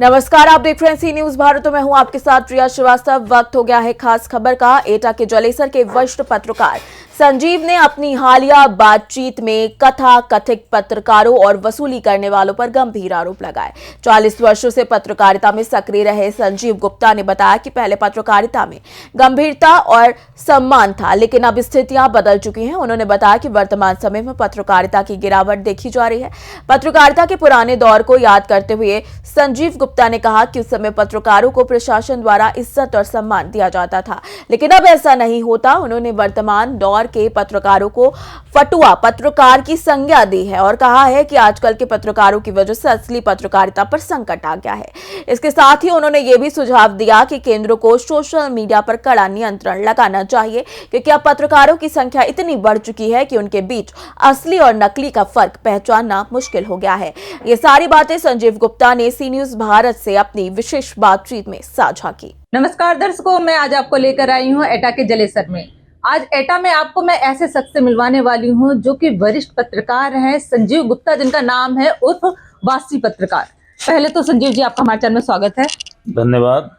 नमस्कार, आप देख रहे हैं सी न्यूज भारत। तो मैं हूं आपके साथ प्रिया श्रीवास्तव। वक्त हो गया है खास खबर का। एटा के जलेसर के वरिष्ठ पत्रकार संजीव ने अपनी हालिया बातचीत में कथा कथित पत्रकारों और वसूली करने वालों पर गंभीर आरोप लगाए। 40 वर्षों से पत्रकारिता में सक्रिय रहे संजीव गुप्ता ने बताया कि पहले पत्रकारिता में गंभीरता और सम्मान था, लेकिन अब स्थितियां बदल चुकी हैं। उन्होंने बताया कि वर्तमान समय में पत्रकारिता की गिरावट देखी जा रही है। पत्रकारिता के पुराने दौर को याद करते हुए संजीव गुप्ता ने कहा कि उस समय पत्रकारों को प्रशासन द्वारा इज्जत और सम्मान दिया जाता था, लेकिन अब ऐसा नहीं होता। उन्होंने वर्तमान दौर के पत्रकारों को फटुआ पत्रकार की संज्ञा दी है और कहा है कि आजकल के पत्रकारों की वजह से असली पत्रकारिता पर संकट आ गया है। इसके साथ ही उन्होंने ये भी सुझाव दिया कि केंद्र को सोशल मीडिया पर कड़ा नियंत्रण लगाना चाहिए, क्योंकि अब पत्रकारों की संख्या इतनी बढ़ चुकी है कि उनके बीच असली और नकली का फर्क पहचानना मुश्किल हो गया है। ये सारी बातें संजीव गुप्ता ने सी न्यूज भारत से अपनी विशेष बातचीत में साझा की। नमस्कार दर्शकों, मैं आज आपको लेकर आई हूं एटा के जलेसर में। आज एटा में आपको मैं ऐसे शख्स से मिलवाने वाली हूं जो कि वरिष्ठ पत्रकार हैं, संजीव गुप्ता, जिनका नाम है उर्फ वासी पत्रकार। पहले तो संजीव जी, आपका हमारे चैनल में स्वागत है। धन्यवाद।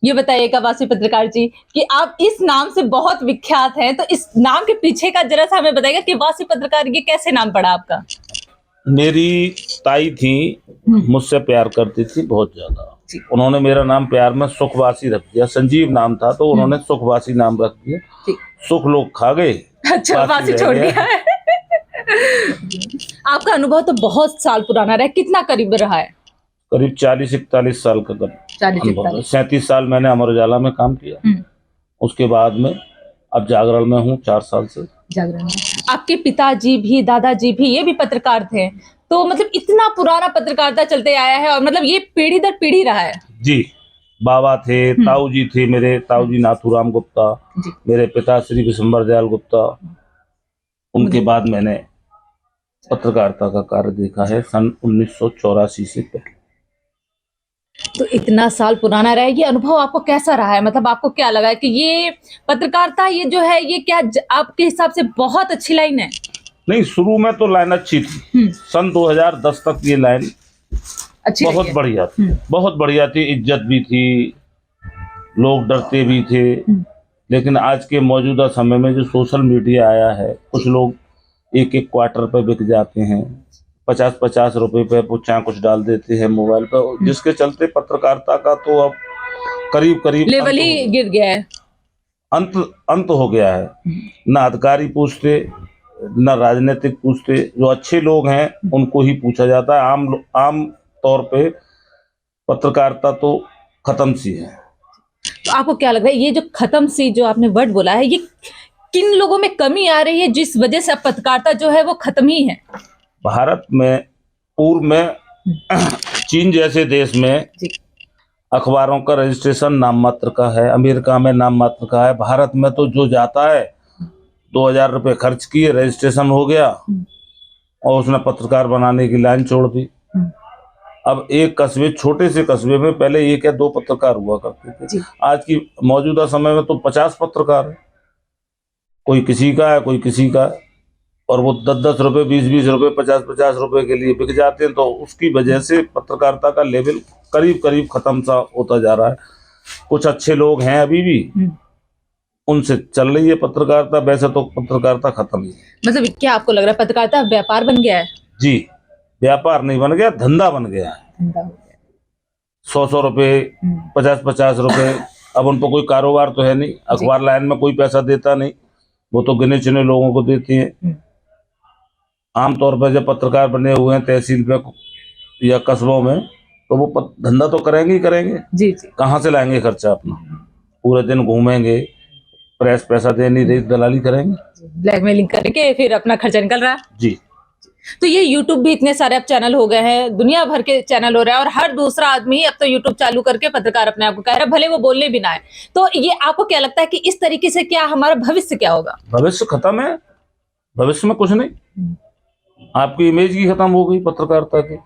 ये बताइएगा वासी पत्रकार जी कि आप इस नाम से बहुत विख्यात हैं, तो इस नाम के पीछे का जरा सा हमें बताइएगा कि वासी पत्रकार ये कैसे नाम पड़ा आपका? मेरी ताई थी, मुझसे प्यार करती थी बहुत ज्यादा। उन्होंने मेरा नाम प्यार में सुखवासी रख दिया। संजीव नाम था तो उन्होंने सुखवासी नाम रख दिया। सुख लोग खा गए, अच्छा, वासी छोड़ दिया है। आपका अनुभव तो बहुत साल पुराना रहा है, कितना करीब रहा है? करीब 40-41 साल का करीब। 37 साल मैंने अमर उजाला में काम किया। उसके बाद में अब जागरण में हूँ 4 साल से। जागरण में आपके पिताजी भी, दादाजी भी, ये भी पत्रकार थे, तो मतलब इतना पुराना पत्रकारिता चलते आया है और मतलब ये पीढ़ी दर पीढ़ी रहा है। जी, बाबा थे, ताऊ जी थे मेरे, ताऊ जी नाथूराम गुप्ता, मेरे पिता श्री विशंबर दयाल गुप्ता। उनके बाद मैंने पत्रकारिता का कार्य देखा है सन 1984 से पहले। तो इतना साल पुराना रहा है, ये अनुभव आपको कैसा रहा है? मतलब आपको क्या लगा है कि ये पत्रकारिता ये जो है ये क्या आपके हिसाब से बहुत अच्छी लाइन है? नहीं, शुरू में तो लाइन अच्छी थी। सन 2010 तक ये लाइन अच्छी बहुत बढ़िया थी, बहुत बढ़िया थी। इज्जत भी थी, लोग डरते भी थे। लेकिन आज के मौजूदा समय में जो सोशल मीडिया आया है, कुछ लोग एक क्वार्टर पे बिक जाते हैं, 50-50 रुपए पे कुछ डाल देते हैं मोबाइल पर, जिसके चलते पत्रकारिता का तो अब करीब लेवल ही गिर गया है। अंत हो गया है। ना अधिकारी पूछते, ना राजनीतिक पूछते। जो अच्छे लोग हैं उनको ही पूछा जाता है। आम तौर पे पत्रकारिता तो खत्म सी है। तो आपको क्या लग रहा है ये जो खत्म सी जो आपने वर्ड बोला है, ये किन लोगों में कमी आ रही है जिस वजह से अब पत्रकारिता जो है वो खत्म ही है? भारत में पूर्व में चीन जैसे देश में अखबारों का रजिस्ट्रेशन नाम मात्र का है, अमेरिका में नाम मात्र का है। भारत में तो जो जाता है 2000 रुपये खर्च किए, रजिस्ट्रेशन हो गया और उसने पत्रकार बनाने की लाइन छोड़ दी। अब एक कस्बे, छोटे से कस्बे में पहले 1 या 2 पत्रकार हुआ करते थे। आज की मौजूदा समय में तो 50 पत्रकार है। कोई किसी का है, कोई किसी का है, और वो 10-10 रुपये, 20-20 रुपये, 50-50 रुपये के लिए बिक जाते हैं। तो उसकी वजह से पत्रकारिता का लेवल करीब खत्म सा होता जा रहा है। कुछ अच्छे लोग हैं अभी भी, उनसे चल रही है पत्रकारिता। वैसे तो पत्रकारिता खत्म ही है। मतलब क्या आपको लग रहा है पत्रकारिता व्यापार बन गया है? जी, व्यापार नहीं बन गया, धंधा बन गया है। 100-100 रुपये, 50-50 रुपये। अब उन पर कोई कारोबार तो है नहीं। अखबार लाइन में कोई पैसा देता नहीं, वो तो गिने चुने लोगों को देती है। आमतौर पर जब पत्रकार बने हुए हैं तहसील पे या कस्बों में, तो वो धंधा तो करेंगे ही करेंगे। जी। कहाँ से लाएंगे खर्चा अपना? पूरे दिन घूमेंगे, प्रेस पैसा दे नहीं रही, दलाली करेंगे, ब्लैकमेलिंग करके फिर अपना खर्चा निकल रहा है। जी। तो ये YouTube भी इतने सारे अब चैनल हो गए हैं, दुनिया भर के चैनल हो रहे हैं और हर दूसरा आदमी अब तो YouTube चालू करके पत्रकार अपने आप को कह रहा है, भले वो बोलने भी ना है। तो ये आपको क्या लगता है कि इस तरीके से क्या हमारा भविष्य क्या होगा? भविष्य खत्म है। भविष्य में कुछ नहीं, आपकी इमेज ही खत्म हो गई पत्रकारिता की।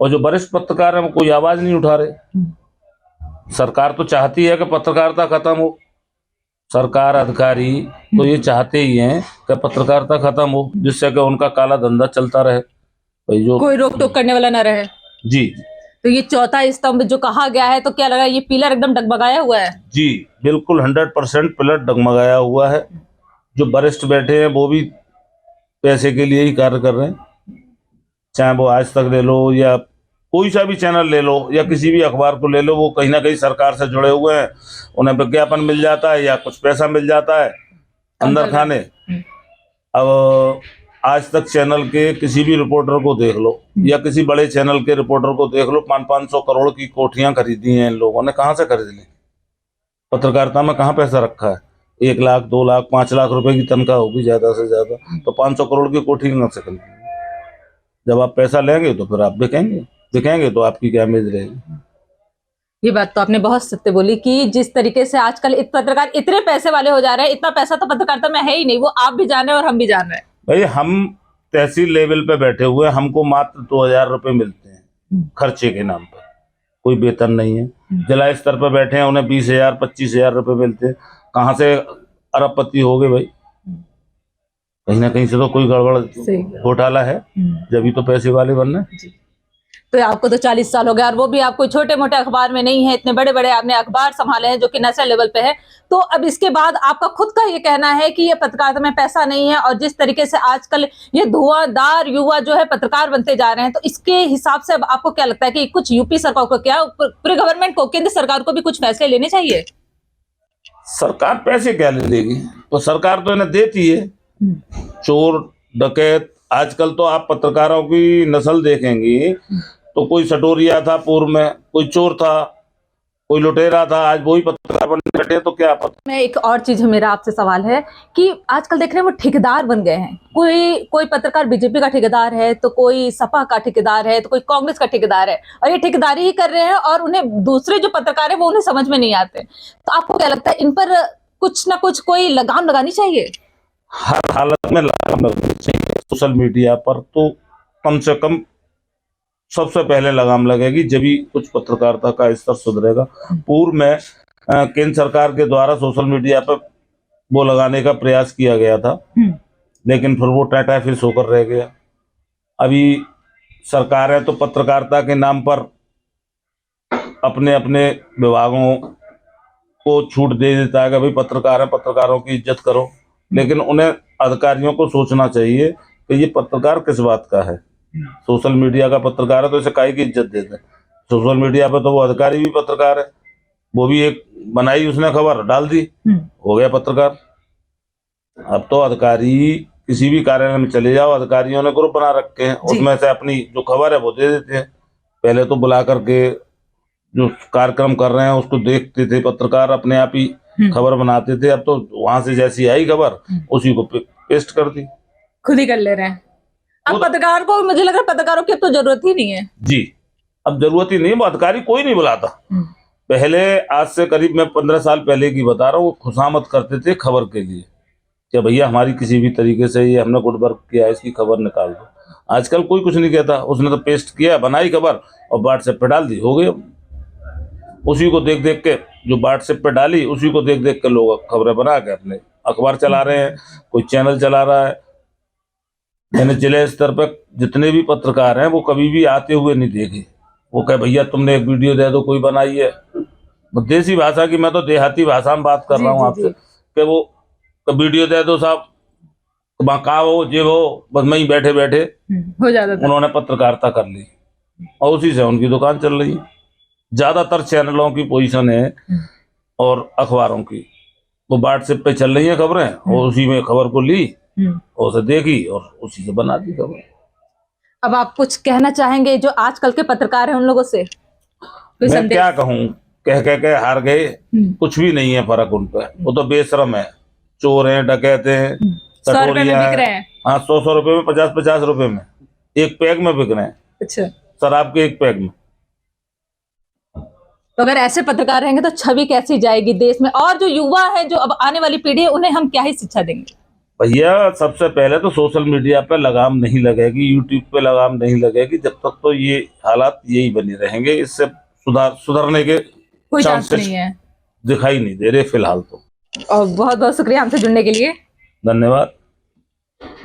और जो वरिष्ठ पत्रकार है वो कोई आवाज नहीं उठा रहे। सरकार तो चाहती है कि पत्रकारिता खत्म हो। सरकार, अधिकारी तो ये चाहते ही हैं कि पत्रकारिता खत्म हो, जिससे कि उनका काला धंधा चलता रहे। भाई जो कोई रोक टोक करने वाला ना रहे। जी। तो ये चौथा स्तंभ जो कहा गया है, तो क्या लगा ये पिलर एकदम डगमगाया हुआ है? जी बिल्कुल 100% पिलर डगमगाया हुआ है। जो वरिष्ठ बैठे हैं वो भी पैसे के लिए ही कार्य कर रहे हैं। चाहे वो आज तक ले लो या कोई सा भी चैनल ले लो या किसी भी अखबार को ले लो, वो कहीं ना कहीं सरकार से जुड़े हुए हैं। उन्हें विज्ञापन मिल जाता है या कुछ पैसा मिल जाता है अंदर खाने। अब आज तक चैनल के किसी भी रिपोर्टर को देख लो या किसी बड़े चैनल के रिपोर्टर को देख लो, 500 करोड़ की कोठियां खरीदी हैं इन लोगों ने। कहाँ से खरीद ली? पत्रकारिता में कहाँ पैसा रखा है? 1 लाख 2 लाख 5 लाख रुपए की तनख्वाह होगी ज्यादा से ज्यादा, तो 500 करोड़ की कोठी कहाँ से खरीदी? जब आप पैसा लेंगे तो फिर आप दिखेंगे तो आपकी क्या इमेज रहेगी? ये बात तो आपने बहुत सत्य बोली कि जिस तरीके से आजकल पत्रकार इतने पैसे वाले हो जा रहे हैं, इतना पैसा तो पत्रकारिता में है ही नहीं। वो आप भी जान रहे हैं और हम भी जान रहे हैं। भाई हम तहसील लेवल पे बैठे हुए, हमको मात्र 2000 रुपए मिलते हैं खर्चे के नाम पर, कोई वेतन नहीं है। जिला स्तर पर बैठे हैं, उन्हें 20,000 25,000 रुपए मिलते हैं। कहाँ से अरबपति हो गए भाई? कहीं ना कहीं से तो कोई गड़बड़ घोटाला है, जब ही तो पैसे वाले बनना है। तो आपको तो 40 साल हो गए और वो भी आप कोई छोटे मोटे अखबार में नहीं है, इतने बड़े बड़े आपने अखबार संभाले हैं जो कि नेशनल लेवल पे है। तो अब इसके बाद आपका खुद का ये कहना है कि ये पत्रकारिता में पैसा नहीं है, और जिस तरीके से आजकल ये धुआंधार युवा जो है पत्रकार बनते जा रहे हैं, तो इसके हिसाब से अब आपको क्या लगता है कि कुछ यूपी सरकार को, क्या पूरे गवर्नमेंट को, केंद्र सरकार को भी कुछ फैसले लेने चाहिए? सरकार पैसे क्या ले देगी? तो सरकार तो इन्हें देती है। चोर डकैत, आजकल तो आप पत्रकारों की नस्ल देखेंगी तो कोई सटोरिया था पूर्व में, कोई चोर था, कोई लुटेरा था, आज वही पत्रकार बनने बैठे, तो क्या पता। मैं एक और चीज मेरा आपसे सवाल है कि आजकल देख रहे हैं वो ठेकेदार बन गए हैं। कोई पत्रकार बीजेपी का ठेकेदार है, तो कोई सपा का ठेकेदार है, तो कोई कांग्रेस का ठेकेदार है, और ये ठेकेदारी ही कर रहे हैं और उन्हें दूसरे जो पत्रकार है वो उन्हें समझ में नहीं आते। तो आपको क्या लगता है इन पर कुछ ना कुछ कोई लगाम लगानी चाहिए? हर हालत में लगाम लगनी चाहिए। सोशल मीडिया पर तो कम से कम सबसे पहले लगाम लगेगी, जब भी कुछ पत्रकारिता का स्तर सुधरेगा। पूर्व में केंद्र सरकार के द्वारा सोशल मीडिया पर वो लगाने का प्रयास किया गया था, लेकिन फिर वो टाटा फिश होकर रह गया। अभी सरकार है तो पत्रकारिता के नाम पर अपने अपने विभागों को छूट दे देता है कि भाई पत्रकार है, पत्रकारों की इज्जत करो। लेकिन उन्हें अधिकारियों को सोचना चाहिए कि ये पत्रकार किस बात का है। सोशल मीडिया का पत्रकार है तो इसे काहे की इज्जत देते हैं? सोशल मीडिया पे तो वो अधिकारी भी पत्रकार है, वो भी एक बनाई उसने खबर डाल दी, हो गया पत्रकार। अब तो अधिकारी किसी भी कार्यालय में चले जाओ, अधिकारियों ने ग्रुप बना रखे हैं, उसमें से अपनी जो खबर है वो दे देते हैं। पहले तो बुला करके जो कार्यक्रम कर रहे हैं उसको देखते थे पत्रकार, अपने आप ही खबर बनाते थे। अब तो वहां से जैसी आई खबर उसी को पेस्ट कर दी, खुद ही कर ले रहे हैं। अब पत्रकार को, मुझे लग रहा है पत्रकारों की अब तो जरूरत ही नहीं है। जी अब जरूरत ही नहीं, वो अधिकारी कोई नहीं बुलाता। पहले, आज से करीब मैं 15 साल पहले की बता रहा हूँ, खुशामद करते थे खबर के लिए कि भैया हमारी किसी भी तरीके से ये हमने गुड वर्क किया है, इसकी खबर निकाल दो। आजकल कोई कुछ नहीं कहता, उसने तो पेस्ट किया, बनाई खबर और व्हाट्सएप पे डाल दी, हो गई। उसी को देख देख के, जो व्हाट्सएप पे डाली उसी को देख देख के लोग खबरें बना के अपने अखबार चला रहे हैं, कोई चैनल चला रहा है। मैंने जिले स्तर पर जितने भी पत्रकार हैं वो कभी भी आते हुए नहीं देखे। वो कहे भैया तुमने एक वीडियो दे दो, कोई बनाई है देसी भाषा की, मैं तो देहाती भाषा में बात कर रहा हूँ आपसे, कि वो वीडियो दे दो साहब, कहा हो जे हो, बस वहीं बैठे बैठे हो जाता था। उन्होंने पत्रकारिता कर ली और उसी से उनकी दुकान चल रही है। ज्यादातर चैनलों की पोजीशन है और अखबारों की वो व्हाट्सएप पे चल रही है खबरें, और उसी में खबर को ली और उसे देखी और उसी से बना दी खबर। अब आप कुछ कहना चाहेंगे जो आजकल के पत्रकार हैं उन लोगों से? मैं क्या कहूँ, कह कह के हार गए, कुछ भी नहीं है फर्क उन पर। वो तो बेशरम है, चोर हैं, डकैते हैं, सटोरिया है। हाँ, 100 रुपए में, 50 रुपए में एक पैक में बिक रहे हैं। अच्छा, शराब के एक पैक में। तो अगर ऐसे पत्रकार रहेंगे तो छवि कैसी जाएगी देश में? और जो युवा है, जो अब आने वाली पीढ़ी है, उन्हें हम क्या ही शिक्षा देंगे? भैया सबसे पहले तो सोशल मीडिया पे लगाम नहीं लगेगी, यूट्यूब पे लगाम नहीं लगेगी, जब तक तो ये हालात यही बने रहेंगे। इससे सुधरने के कोई चांस नहीं है, दिखाई नहीं दे रहे फिलहाल तो। और बहुत बहुत शुक्रिया हमसे जुड़ने के लिए। धन्यवाद।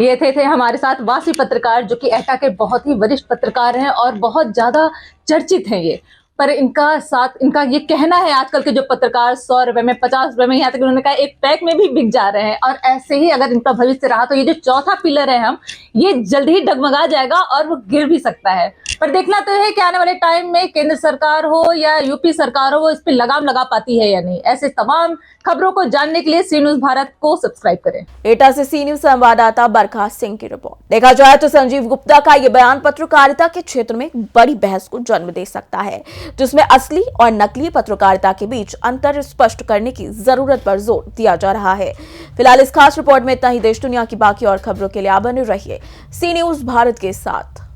ये थे हमारे साथ वासी पत्रकार, जो कि एटा के बहुत ही वरिष्ठ पत्रकार हैं और बहुत ज्यादा चर्चित हैं ये। पर इनका ये कहना है, आजकल के जो पत्रकार 100 रुपए में, 50 रुपए में, यहाँ तक उन्होंने कहा एक पैक में भी बिक जा रहे हैं। और ऐसे ही अगर इनका भविष्य रहा तो ये जो चौथा पिलर है ये जल्द ही डगमगा जाएगा और वो गिर भी सकता है। पर देखना तो है कि आने वाले टाइम में केंद्र सरकार हो या यूपी सरकार हो, वो इस पर लगाम लगा पाती है या नहीं। ऐसे तमाम खबरों को जानने के लिए सी न्यूज भारत को सब्सक्राइब करें। एटा से सी न्यूज संवाददाता बरखा सिंह की रिपोर्ट। देखा जाए तो संजीव गुप्ता का यह बयान पत्रकारिता के क्षेत्र में बड़ी बहस को जन्म दे सकता है, जिसमें असली और नकली पत्रकारिता के बीच अंतर स्पष्ट करने की जरूरत पर जोर दिया जा रहा है। फिलहाल इस खास रिपोर्ट में इतना ही। देश दुनिया की बाकी और खबरों के लिए आप बने रहिए सी न्यूज भारत के साथ।